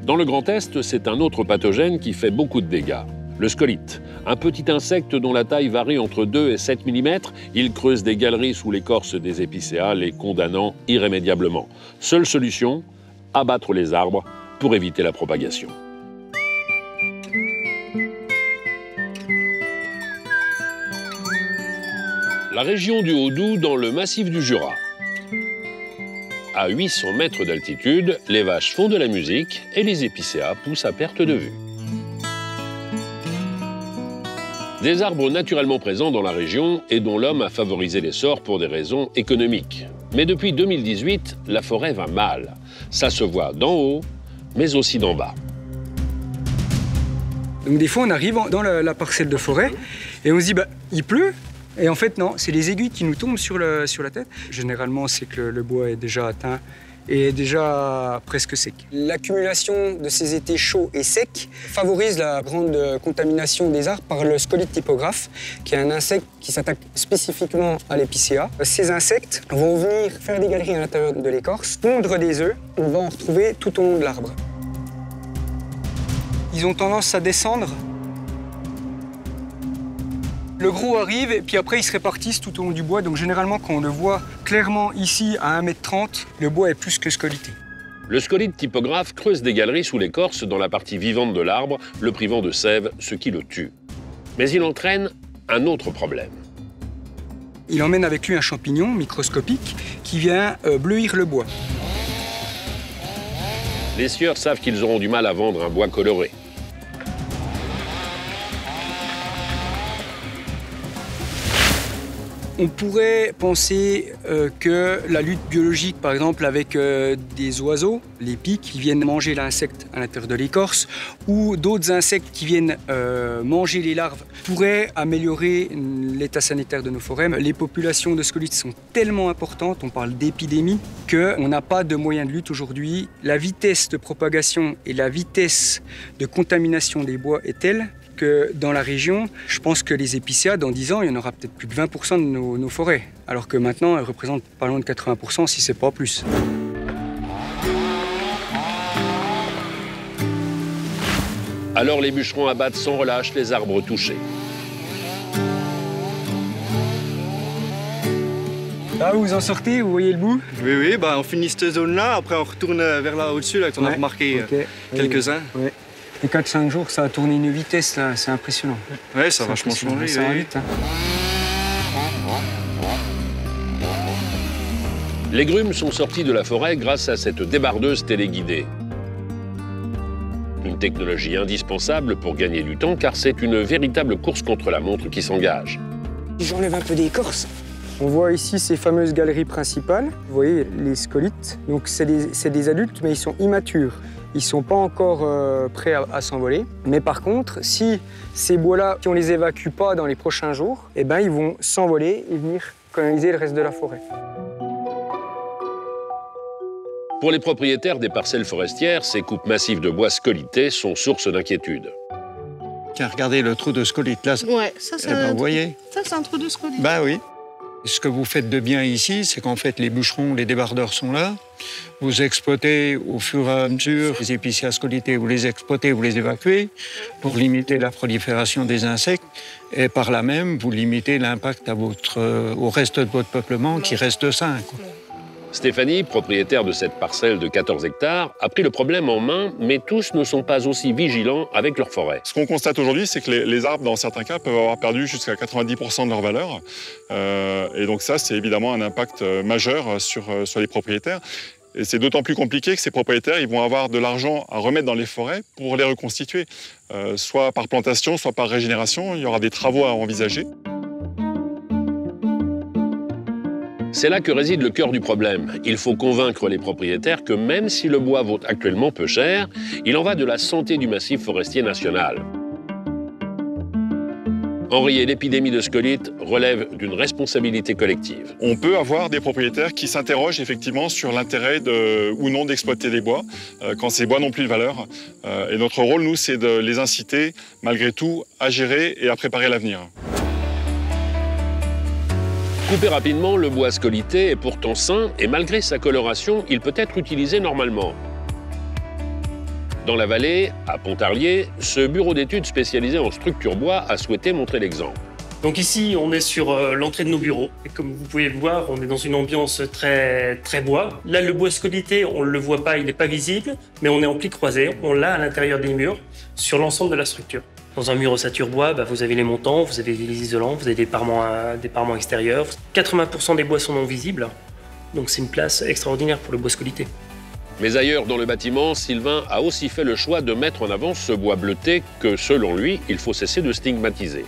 Dans le Grand Est, c'est un autre pathogène qui fait beaucoup de dégâts. Le scolite, un petit insecte dont la taille varie entre 2 et 7 mm, il creuse des galeries sous l'écorce des épicéas, les condamnant irrémédiablement. Seule solution, abattre les arbres pour éviter la propagation. La région du Haut-Doubs dans le massif du Jura. À 800 mètres d'altitude, les vaches font de la musique et les épicéas poussent à perte de vue. Des arbres naturellement présents dans la région et dont l'homme a favorisé l'essor pour des raisons économiques. Mais depuis 2018, la forêt va mal. Ça se voit d'en haut, mais aussi d'en bas. Donc des fois, on arrive dans la parcelle de forêt et on se dit, il pleut. Et en fait, non, c'est les aiguilles qui nous tombent sur la tête. Généralement, c'est que le bois est déjà atteint et déjà presque sec. L'accumulation de ces étés chauds et secs favorise la grande contamination des arbres par le scolite typographe, qui est un insecte qui s'attaque spécifiquement à l'épicéa. Ces insectes vont venir faire des galeries à l'intérieur de l'écorce, pondre des œufs, on va en retrouver tout au long de l'arbre. Ils ont tendance à descendre. Le gros arrive et puis après ils se répartissent tout au long du bois. Donc généralement quand on le voit clairement ici à 1,30 m, le bois est plus que scolité. Le scolite typographe creuse des galeries sous l'écorce dans la partie vivante de l'arbre, le privant de sève, ce qui le tue. Mais il entraîne un autre problème. Il emmène avec lui un champignon microscopique qui vient bleuir le bois. Les scieurs savent qu'ils auront du mal à vendre un bois coloré. On pourrait penser que la lutte biologique, par exemple avec des oiseaux, les pics, qui viennent manger l'insecte à l'intérieur de l'écorce, ou d'autres insectes qui viennent manger les larves, pourrait améliorer l'état sanitaire de nos forêts. Les populations de scolites sont tellement importantes, on parle d'épidémie, qu'on n'a pas de moyens de lutte aujourd'hui. La vitesse de propagation et la vitesse de contamination des bois est telle que dans la région, je pense que les épicéas, dans 10 ans, il y en aura peut-être plus de 20% de nos forêts. Alors que maintenant, elles représentent pas loin de 80%, si c'est pas plus. Alors les bûcherons abattent sans relâche les arbres touchés. Là, vous en sortez, vous voyez le bout? Oui, on finit cette zone-là, après on retourne vers là au-dessus, là, qu'on a remarqué quelques-uns. Ouais. Les 4-5 jours, ça a tourné une vitesse, là, c'est impressionnant. Ouais, ça a vachement changé. Ça va vite, hein. Les grumes sont sortis de la forêt grâce à cette débardeuse téléguidée. Une technologie indispensable pour gagner du temps, car c'est une véritable course contre la montre qui s'engage. J'enlève un peu d'écorce. On voit ici ces fameuses galeries principales. Vous voyez les scolites. Donc c'est des adultes, mais ils sont immatures. Ils ne sont pas encore prêts à s'envoler. Mais par contre, si ces bois-là, si on ne les évacue pas dans les prochains jours, eh ben, ils vont s'envoler et venir coloniser le reste de la forêt. Pour les propriétaires des parcelles forestières, ces coupes massives de bois scolités sont source d'inquiétude. Tiens, regardez le trou de scolite là. Ouais, ça vous voyez? Ça, c'est un trou de scolite. Ben oui. Ce que vous faites de bien ici, c'est qu'en fait, les bûcherons, les débardeurs sont là. Vous exploitez au fur et à mesure les épicéas scolités, vous les exploitez, vous les évacuez pour limiter la prolifération des insectes. Et par là même, vous limitez l'impact au reste de votre peuplement qui reste sain, quoi. Stéphanie, propriétaire de cette parcelle de 14 hectares, a pris le problème en main, mais tous ne sont pas aussi vigilants avec leur forêt. Ce qu'on constate aujourd'hui, c'est que les arbres, dans certains cas, peuvent avoir perdu jusqu'à 90% de leur valeur. Et donc ça, c'est évidemment un impact majeur sur les propriétaires. Et c'est d'autant plus compliqué que ces propriétaires, ils vont avoir de l'argent à remettre dans les forêts pour les reconstituer. Soit par plantation, soit par régénération. Il y aura des travaux à envisager. C'est là que réside le cœur du problème. Il faut convaincre les propriétaires que même si le bois vaut actuellement peu cher, il en va de la santé du massif forestier national. Enrayer l'épidémie de scolite relève d'une responsabilité collective. On peut avoir des propriétaires qui s'interrogent effectivement sur l'intérêt ou non d'exploiter les bois quand ces bois n'ont plus de valeur. Et notre rôle, nous, c'est de les inciter, malgré tout, à gérer et à préparer l'avenir. Coupé rapidement, le bois scolité est pourtant sain et malgré sa coloration, il peut être utilisé normalement. Dans la vallée, à Pontarlier, ce bureau d'études spécialisé en structure bois a souhaité montrer l'exemple. Donc ici, on est sur l'entrée de nos bureaux. Et comme vous pouvez le voir, on est dans une ambiance très bois. Là, le bois scolité, on ne le voit pas, il n'est pas visible, mais on est en plis croisés. On l'a à l'intérieur des murs, sur l'ensemble de la structure. Dans un mur ossature bois, vous avez les montants, vous avez les isolants, vous avez des parements extérieurs. 80% des bois sont non visibles, donc c'est une place extraordinaire pour le bois scolité. Mais ailleurs dans le bâtiment, Sylvain a aussi fait le choix de mettre en avant ce bois bleuté que, selon lui, il faut cesser de stigmatiser.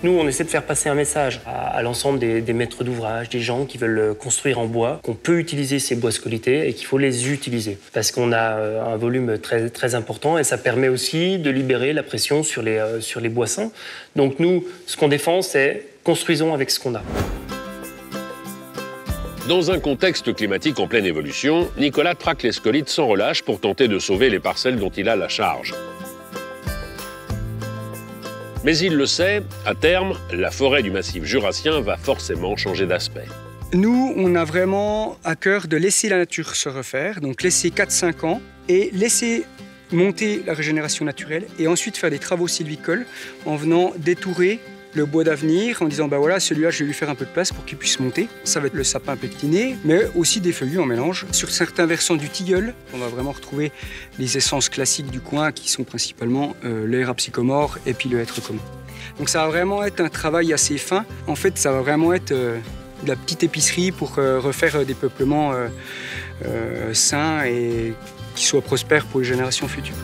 Nous, on essaie de faire passer un message à l'ensemble des maîtres d'ouvrage, des gens qui veulent construire en bois, qu'on peut utiliser ces bois scolité et qu'il faut les utiliser. Parce qu'on a un volume très important et ça permet aussi de libérer la pression sur les bois sains. Donc nous, ce qu'on défend, c'est construisons avec ce qu'on a. Dans un contexte climatique en pleine évolution, Nicolas traque les scolites sans relâche pour tenter de sauver les parcelles dont il a la charge. Mais il le sait, à terme, la forêt du massif jurassien va forcément changer d'aspect. Nous, on a vraiment à cœur de laisser la nature se refaire, donc laisser 4-5 ans et laisser monter la régénération naturelle et ensuite faire des travaux sylvicoles en venant détourer le bois d'avenir en disant voilà, celui-là je vais lui faire un peu de place pour qu'il puisse monter. Ça va être le sapin pectiné, mais aussi des feuillus en mélange. Sur certains versants du tilleul, on va vraiment retrouver les essences classiques du coin qui sont principalement l'érable sycomore et puis le hêtre commun. Donc ça va vraiment être un travail assez fin. En fait, ça va vraiment être de la petite épicerie pour refaire des peuplements sains et qui soient prospères pour les générations futures.